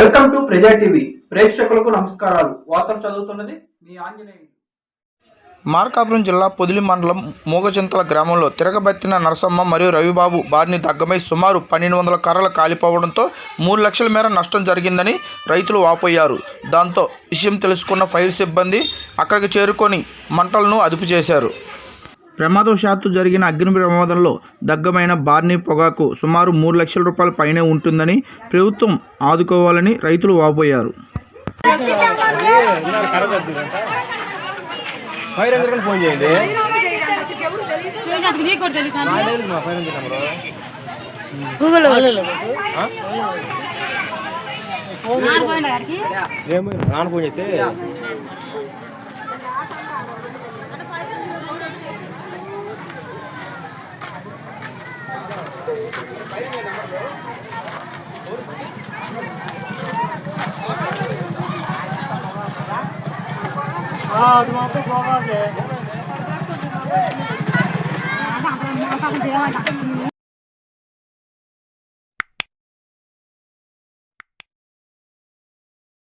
Welcome to ప్రజా TV ప్రేక్షకులకు నమస్కారాలు. వార్తలు చదువుతున్నది మీ ఆంజనేయులు. మార్కాపురం జిల్లా పొదిలి మండలం మూగచింతల గ్రామంలో తిరగబెత్తిన నరసమ్మ మరియు రవిబాబు బారిన దగ్గమై సుమారు 1200 కర్రలు కాలిపోవడంతో 3 లక్షల మేర నష్టం జరిగిందని రైతులు వాపోయారు. దాంతో విషయం తెలుసుకున్న ఫైర్ సిబ్బంది అక్కడికి చేరుకొని మంటలను అదుపు చేశారు. ప్రమాదవశాత్తు జరిగిన అగ్ని ప్రమాదంలో దగ్గమైన బార్నీ పొగాకు సుమారు 3 లక్షల రూపాయల పైనే ఉంటుందని ప్రభుత్వం ఆదుకోవాలని రైతులు వాపోయారు. ఫైర్ ఎందుకని ఫోన్ చేయండి. గూగుల్ నాన్న ఫోన్ చేస్తే అది మాత్రం పోవాలి.